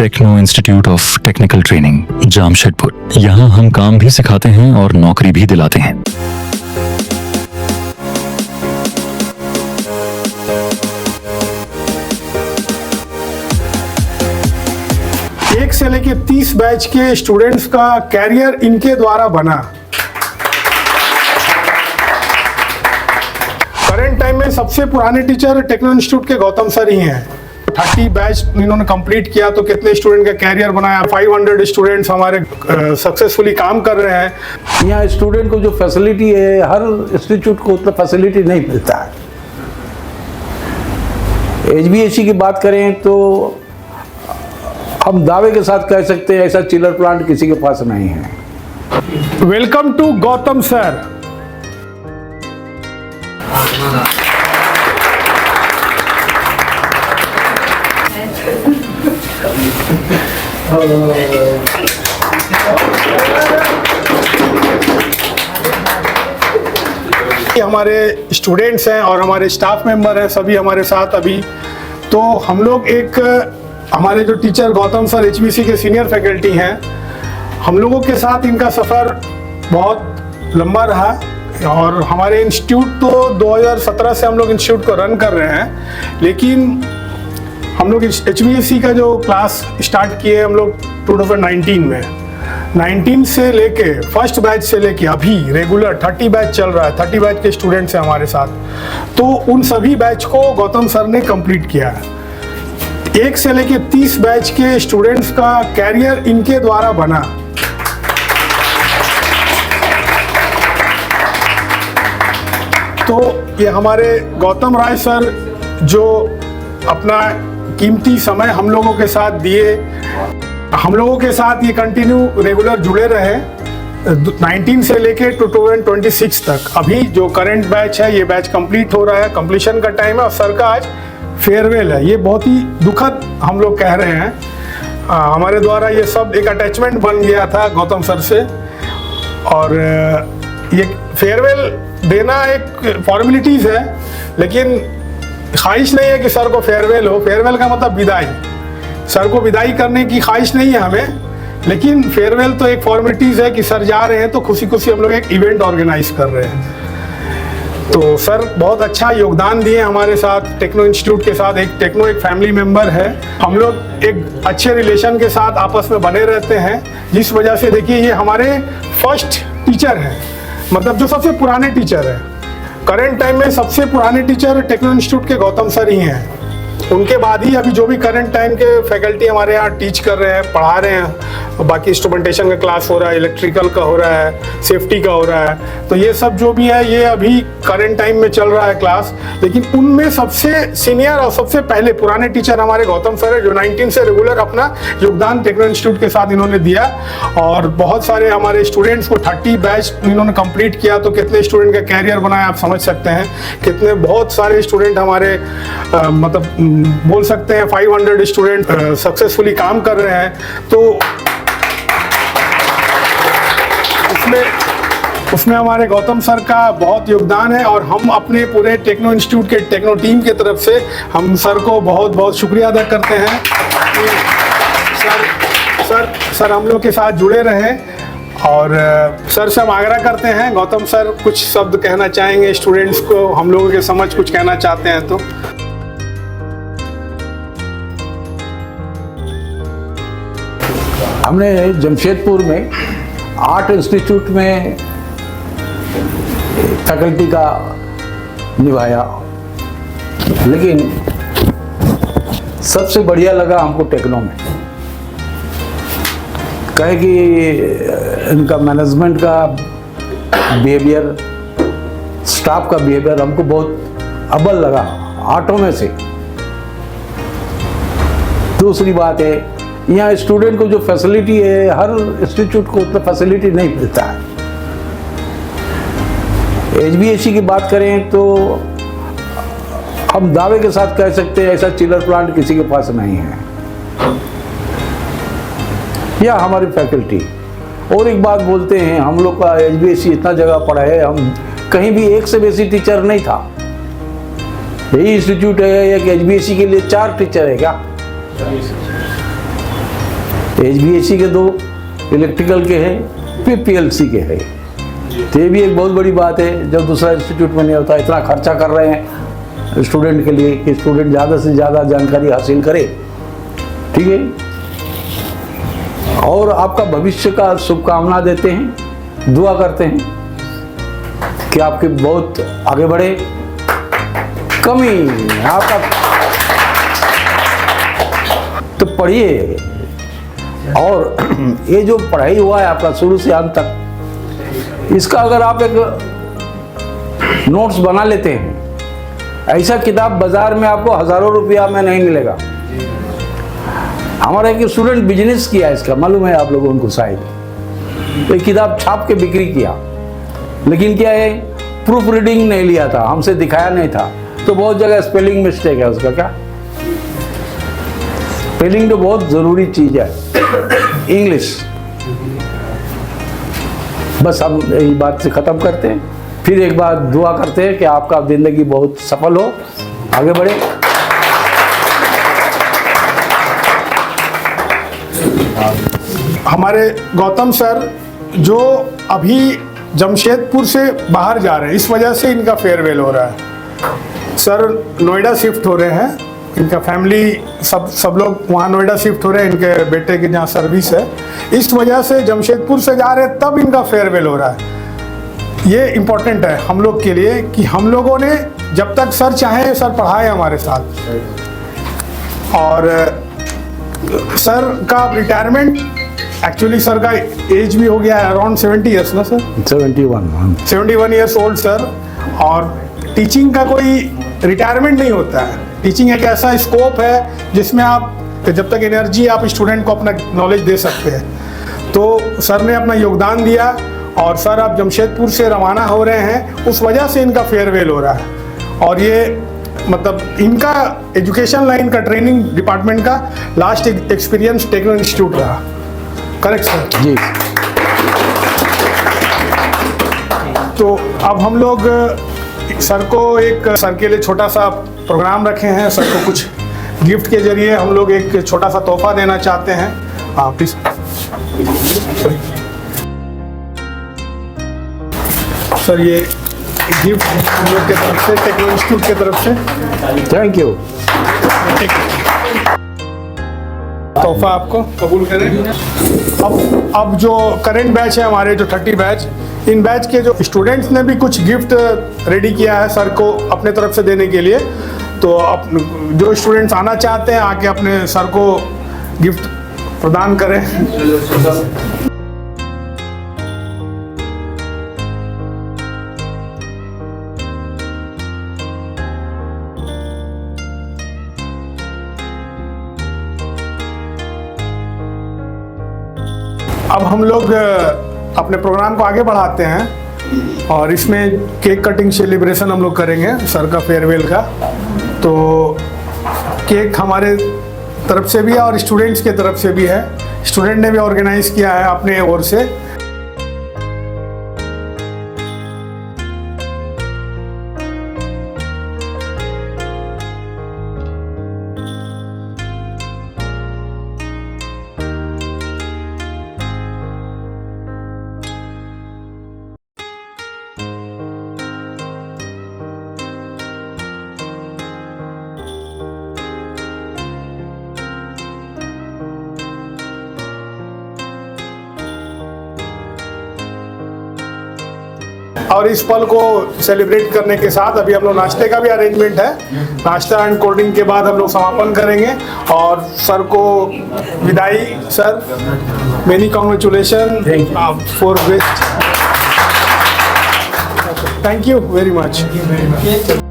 Techno Institute of Technical Training Jamshedpur. यहाँ हम काम भी सिखाते हैं और नौकरी भी दिलाते हैं। 1 से लेके 30 बैच के स्टूडेंट्स का कैरियर इनके द्वारा बना। करंट टाइम में सबसे पुराने टीचर टेक्नो इंस्टीट्यूट के गौतम सर ही हैं। 30 बैच इन्होंने कंप्लीट किया तो कितने स्टूडेंट का कैरियर बनाया। 500 स्टूडेंट्स हमारे सक्सेसफुली काम कर रहे हैं। यहाँ स्टूडेंट को जो फैसिलिटी है, हर इंस्टीट्यूट को उतना फैसिलिटी नहीं मिलता है। HBSC की बात करें तो हम दावे के साथ कह सकते हैं ऐसा चिलर प्लांट किसी के पास नहीं है। Welcome to Gautam sir. हमारे स्टूडेंट्स हैं और हमारे स्टाफ मेंबर हैं, सभी हमारे साथ अभी। तो हम लोग हमारे जो टीचर गौतम सर HBSC के सीनियर फैकल्टी हैं, हम लोगों के साथ इनका सफ़र बहुत लंबा रहा। और हमारे इंस्टीट्यूट तो 2017 से हम लोग इंस्टीट्यूट को रन कर रहे हैं, लेकिन हम लोग HBSC का जो क्लास स्टार्ट किए हम लोग 2019 में। 19 से लेके फर्स्ट बैच से लेके अभी रेगुलर 30 बैच चल रहा है। 30 बैच के स्टूडेंट्स हैं हमारे साथ। तो उन सभी बैच को गौतम सर ने कंप्लीट किया है। 1 से लेके 30 बैच के स्टूडेंट्स का कैरियर इनके द्वारा बना। तो ये हमारे गौतम राय सर जो अपना कीमती समय हम लोगों के साथ दिए, हम लोगों के साथ ये कंटिन्यू रेगुलर जुड़े रहे 19 से लेके 2026 तक। अभी जो करंट बैच है ये बैच कंप्लीट हो रहा है, कंप्लीशन का टाइम है और सर का आज फेयरवेल है। ये बहुत ही दुखद हम लोग कह रहे हैं। हमारे द्वारा ये सब एक अटैचमेंट बन गया था गौतम सर से, और ये फेयरवेल देना एक फॉर्मेलिटीज़ है, लेकिन ख्वाहिश नहीं है कि सर को फेयरवेल हो। फेयरवेल का मतलब विदाई। सर को विदाई करने की ख्वाहिश नहीं है हमें, लेकिन फेयरवेल तो एक फॉर्मेलिटीज़ है कि सर जा रहे हैं तो खुशी खुशी हम लोग एक इवेंट ऑर्गेनाइज कर रहे हैं। तो सर बहुत अच्छा योगदान दिए हमारे साथ टेक्नो इंस्टीट्यूट के साथ। टेक्नो एक फैमिली मेंबर है। हम लोग एक अच्छे रिलेशन के साथ आपस में बने रहते हैं, जिस वजह से देखिए ये हमारे फर्स्ट टीचर हैं, मतलब जो सबसे पुराने टीचर हैं। करंट टाइम में सबसे पुराने टीचर टेक्नो इंस्टीट्यूट के गौतम सर ही हैं। उनके बाद ही अभी जो भी करंट टाइम के फैकल्टी हमारे यहाँ टीच कर रहे हैं, पढ़ा रहे हैं, बाकी इंस्ट्रूमेंटेशन का क्लास हो रहा है, इलेक्ट्रिकल का हो रहा है, सेफ्टी का हो रहा है। तो ये सब जो भी है ये अभी करंट टाइम में चल रहा है क्लास। लेकिन उनमें सबसे सीनियर और सबसे पहले पुराने टीचर हमारे गौतम सर है, जो 19 से रेगुलर अपना योगदान टेक्नो इंस्टीट्यूट के साथ इन्होंने दिया। और बहुत सारे हमारे स्टूडेंट्स को 30 बैच इन्होंने कंप्लीट किया तो कितने स्टूडेंट का कैरियर बनाया आप समझ सकते हैं। कितने बहुत सारे स्टूडेंट हमारे मतलब बोल सकते हैं 500 स्टूडेंट सक्सेसफुली काम कर रहे हैं। तो उसमें हमारे गौतम सर का बहुत योगदान है, और हम अपने पूरे techno institute K techno team की तरफ से हम सर को बहुत बहुत शुक्रिया अदा करते हैं कि सर हम लोग के साथ जुड़े रहे। और सर से हम आग्रह करते हैं, गौतम सर कुछ शब्द कहना चाहेंगे स्टूडेंट्स को, हम लोगों के समझ कुछ कहना चाहते हैं तो। हमने जमशेदपुर में 8 इंस्टीट्यूट में फैकल्टी का निभाया, लेकिन सबसे बढ़िया लगा हमको टेक्नो में। कहे कि इनका मैनेजमेंट का बिहेवियर, स्टाफ का बिहेवियर हमको बहुत अव्वल लगा 8 में से। दूसरी बात है, यहाँ स्टूडेंट को जो फैसिलिटी है, हर इंस्टीट्यूट को उतना फैसिलिटी नहीं मिलता है। HBSC की बात करें तो हम दावे के साथ कह सकते हैं ऐसा चिलर प्लांट किसी के पास नहीं है, या हमारी फैकल्टी। और एक बात बोलते हैं, हम लोग का HBSC इतना जगह पढ़ा है, हम कहीं भी 1 से बेसी टीचर नहीं था। यही इंस्टीट्यूट है एक HBSC के लिए 4 टीचर है क्या? HVAC के 2 इलेक्ट्रिकल के हैं, फिर PLC के हैं। तो ये भी एक बहुत बड़ी बात है, जब दूसरा इंस्टीट्यूट में नहीं होता। इतना खर्चा कर रहे हैं स्टूडेंट के लिए कि स्टूडेंट ज़्यादा से ज़्यादा जानकारी हासिल करे, ठीक है। और आपका भविष्य का शुभकामना देते हैं, दुआ करते हैं कि आपके बहुत आगे बढ़े। कमी आपका तो पढ़िए, और ये जो पढ़ाई हुआ है आपका शुरू से अंत तक, इसका अगर आप एक नोट्स बना लेते हैं, ऐसा किताब बाजार में आपको हजारों रुपया में नहीं मिलेगा। हमारा एक स्टूडेंट बिजनेस किया इसका, मालूम है आप लोगों को शायद, तो किताब छाप के बिक्री किया, लेकिन क्या है, प्रूफ रीडिंग नहीं लिया था, हमसे दिखाया नहीं था, तो बहुत जगह स्पेलिंग मिस्टेक है उसका। क्या स्पेलिंग तो बहुत जरूरी चीज है, इंग्लिश। बस हम यही बात से खत्म करते हैं, फिर एक बार दुआ करते हैं कि आपका जिंदगी बहुत सफल हो, आगे बढ़े। हमारे गौतम सर जो अभी जमशेदपुर से बाहर जा रहे हैं, इस वजह से इनका फेयरवेल हो रहा है। सर नोएडा शिफ्ट हो रहे हैं, इनका फैमिली सब लोग वहाँ नोएडा शिफ्ट हो रहे हैं, इनके बेटे की जहाँ सर्विस है, इस वजह से जमशेदपुर से जा रहे हैं, तब इनका फेयरवेल हो रहा है। ये इम्पोर्टेंट है हम लोग के लिए कि हम लोगों ने जब तक सर चाहे सर पढ़ाए हमारे साथ। और सर का रिटायरमेंट, एक्चुअली सर का एज भी हो गया है अराउंड 70 ईयर्स ना सर, 71 ईयर्स ओल्ड सर। और टीचिंग का कोई रिटायरमेंट नहीं होता है। टीचिंग एक ऐसा स्कोप है जिसमें आप जब तक एनर्जी आप स्टूडेंट को अपना नॉलेज दे सकते हैं। तो सर ने अपना योगदान दिया, और सर आप जमशेदपुर से रवाना हो रहे हैं, उस वजह से इनका फेयरवेल हो रहा है। और ये मतलब इनका एजुकेशन लाइन का, ट्रेनिंग डिपार्टमेंट का लास्ट एक्सपीरियंस टेक्नो इंस्टीट्यूट रहा। करेक्ट सर जी। तो अब हम लोग सर को सर के लिए छोटा सा प्रोग्राम रखे हैं। सर को कुछ गिफ्ट के जरिए हम लोग एक छोटा सा तोहफा देना चाहते हैं। हाँ प्लीज सर, ये गिफ्ट हम लोग के तरफ से, टेक्नो इंस्टीट्यूट के तरफ से। Thank you. तोहफा आपको कबूल करें। अब जो करंट बैच है हमारे, जो 30 बैच, इन बैच के जो स्टूडेंट्स ने भी कुछ गिफ्ट रेडी किया है सर को अपने तरफ से देने के लिए। तो जो स्टूडेंट्स आना चाहते हैं आके अपने सर को गिफ्ट प्रदान करें। अब हम लोग अपने प्रोग्राम को आगे बढ़ाते हैं, और इसमें केक कटिंग सेलिब्रेशन हम लोग करेंगे सर का फेयरवेल का। तो केक हमारे तरफ से भी है और स्टूडेंट्स के तरफ से भी है। स्टूडेंट ने भी ऑर्गेनाइज किया है अपने ओर से। और इस पल को सेलिब्रेट करने के साथ अभी हम लोग नाश्ते का भी अरेंजमेंट है। नाश्ता एंड कोल्ड ड्रिंक के बाद हम लोग समापन करेंगे और सर को विदाई। Sir, many congratulation for best. Thank you very much.